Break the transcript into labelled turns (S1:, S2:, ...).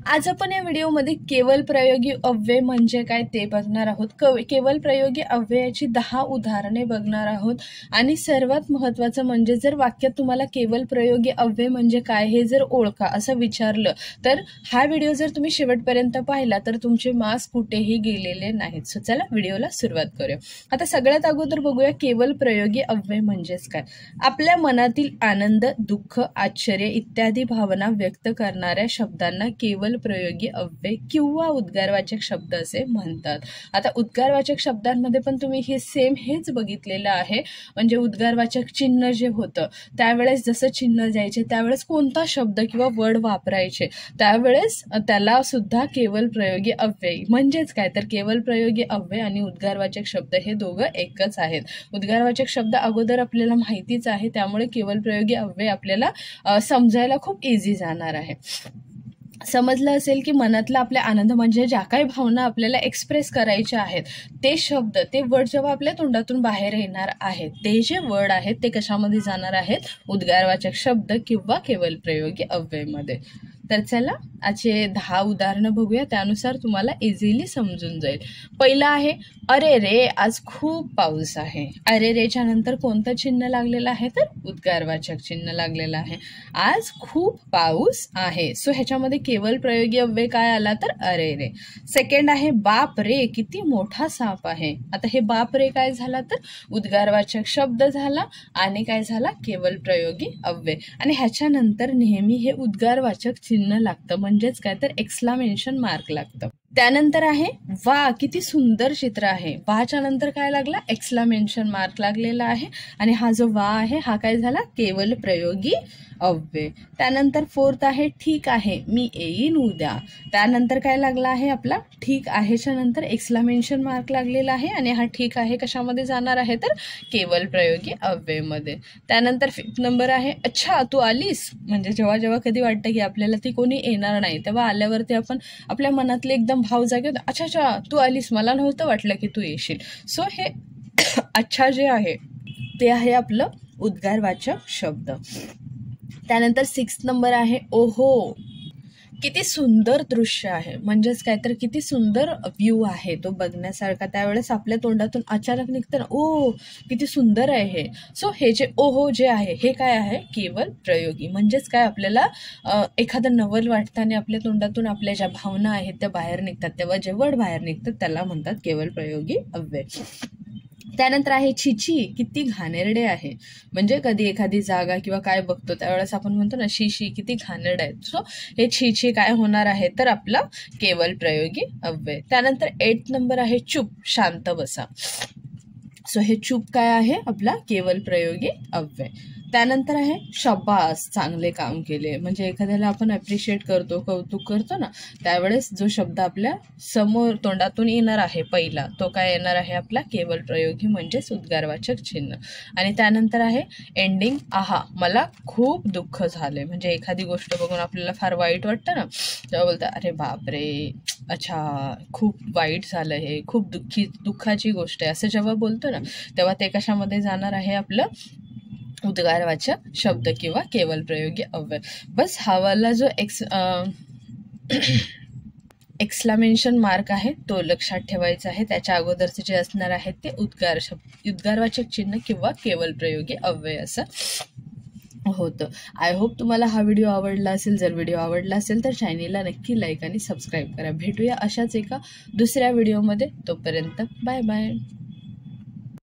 S1: आज आपण या व्हिडिओमध्ये केवल प्रयोगी अव्यय म्हणजे काय ते बघणार आहोत। केवल प्रयोगी अव्ययाची 10 उदाहरणे बघणार आहोत आणि सर्वात महत्त्वाचं म्हणजे जर वाक्यात तुम्हाला केवल प्रयोगी अव्यय म्हणजे काय हे जर ओळखा असं विचारलं तर हा व्हिडिओ जर तुम्ही शेवटपर्यंत पाहिला तर तुमचे मार्क्स कुठेही गेलेले नाहीत। सो चला व्हिडिओला सुरुवात करूया। आता सगळ्यात अगोदर बघूया केवल प्रयोगी अव्यय म्हणजेच काय। आपल्या मनातील आनंद, दुःख, आश्चर्य इत्यादी भावना व्यक्त करणाऱ्या शब्दांना केवल प्रयोगी अव्यय किंवा उद्गारवाचक शब्द असे म्हणतात। आता उद्गारवाचक शब्दांमध्ये पण तुम्ही हे सेम हेच बघितलेलं आहे। म्हणजे उद्गारवाचक चिन्ह जे होतं त्यावेळेस जसं चिन्ह द्यायचे त्यावेळेस कोणता शब्द किंवा वर्ड वापरायचे त्यावेळेस त्याला सुद्धा केवल प्रयोगी अव्यय म्हणजेच काय तर केवल प्रयोगी अव्यय आणि उद्गारवाचक शब्द हे दोघं एकच आहेत। उद्गारवाचक शब्द अगोदर आपल्याला माहितीच आहे त्यामुळे केवल प्रयोगी अव्यय आपल्याला समजायला खूप इझी जाणार आहे। समजलं असेल की मनातला आपल्या आनंद म्हणजे ज्या काही भावना आपल्याला एक्सप्रेस करायच्या आहेत ते शब्द ते वर्ड जेव्हा आपल्या तोंडातून बाहेर येणार आहेत ते जे वर्ड आहेत ते कशामध्ये जाणार आहेत उद्गारवाचक शब्द किंवा केवल प्रयोगी अव्ययमध्ये। तर चला आजचे 10 उदाहरणं बघूया त्यानुसार तुम्हाला इझिली समजून जाईल। पहिला आहे अरे रे आज खूप पाऊस आहे। अरे रेच्या नंतर कोणतं चिन्ह लागलेलं आहे तर उद्गारवाचक चिन्ह लागलेलं आहे। आज खूप पाऊस आहे सो ह्याच्यामध्ये केवल प्रयोगी अव्यय काय आला तर अरे रे। सेकंड आहे बाप रे किती मोठा साप आहे। आता हे बाप रे काय झाला तर उद्गारवाचक शब्द झाला आणि काय झाला केवल प्रयोगी अव्यय आणि ह्याच्यानंतर नेहमी हे उद्गारवाचक चिन्ह लागतं म्हणजेच काय तर एक्सक्लेमेशन मार्क लागतं। त्यानंतर आहे वा किती सुंदर चित्र आहे। वाच्या नंतर काय लागला एक्सक्लेमेशन मार्क लागलेला आहे आणि हा जो वा आहे हा काय झाला केवल प्रयोगी अव्यय। त्यानंतर फोर्थ आहे ठीक आहे मी येईन उद्या। त्यानंतर काय लागला आहे आपला ठीक आहेच्या नंतर एक्सक्लेमेशन मार्क लागलेला आहे आणि हा ठीक आहे कशामध्ये जाणार आहे तर केवल प्रयोगी अव्ययमध्ये। त्यानंतर फिफ्थ नंबर आहे अच्छा तू आलीस म्हणजे जेव्हा जेव्हा कधी वाटतं की आपल्याला ती कोणी येणार नाही तेव्हा आल्यावरती आपण आपल्या मनातले एकदम भाव जागे होता अच्छा अच्छा तू आलीस मला नव्हतं वाटलं की तू येशील। सो हे अच्छा जे आहे ते आहे आपलं उद्गारवाचक शब्द। त्यानंतर 6 नंबर आहे ओहो किती सुंदर दृश्य आहे म्हणजेच काय तर किती सुंदर व्ह्यू आहे तो बघण्यासारखा त्यावेळेस आपल्या तोंडातून अचानक निघतं ना ओ किती सुंदर आहे हे। सो हे जे ओहो जे आहे हे काय आहे केवल प्रयोगी म्हणजेच काय आपल्याला एखादं नवल वाटतं आणि आपल्या तोंडातून आपल्या ज्या भावना आहेत त्या बाहेर निघतात तेव्हा जे वर्ड बाहेर निघतात त्याला म्हणतात केवल प्रयोगी अव्यय। त्यानंतर आहे छिछी किती घाणेरडे आहे म्हणजे कधी एखादी जागा किंवा काय बघतो त्यावेळेस आपण म्हणतो ना शी शी किती घाणेरडे आहेत। सो हे छिछी काय होणार आहे तर आपला केवल प्रयोगी अव्यय। त्यानंतर 8 नंबर आहे चुप शांत बसा। सो हे चुप काय आहे आपला केवल प्रयोगी अव्यय। त्यानंतर आहे शाबास चांगले काम केले म्हणजे एखाद्याला आपण अप्रिशिएट करतो कौतुक करतो ना त्यावेळेस जो शब्द आपल्या समोर तोंडातून येणार आहे पहिला तो काय येणार आहे आपला केवल प्रयोगी म्हणजेच उद्गारवाचक चिन्ह। आणि त्यानंतर आहे एंडिंग आहा मला खूप दुःख झाले म्हणजे एखादी गोष्ट बघून आपल्याला फार वाईट वाटतं ना तेव्हा बोलतात अरे बापरे अच्छा खूप वाईट झालं हे खूप दुःखाची गोष्ट आहे असं जेव्हा बोलतो ना तेव्हा ते कशामध्ये जाणार आहे आपलं उद्गारवाचक शब्द किंवा केवल प्रयोगी अव्यय। बस हा वाला जो एक्सक्लेमेशन मार्क आहे तो लक्षात ठेवायचा आहे त्याच्या अगोदरचे जे असणार आहेत ते उद्गारवाचक चिन्ह किंवा केवल प्रयोगी अव्यय असं होतं। आय होप तुम्हाला हा व्हिडिओ आवडला असेल। जर व्हिडिओ आवडला असेल तर चॅनेलला नक्की लाईक आणि सबस्क्राईब करा। भेटूया अशाच एका दुसऱ्या व्हिडिओमध्ये तोपर्यंत बाय बाय।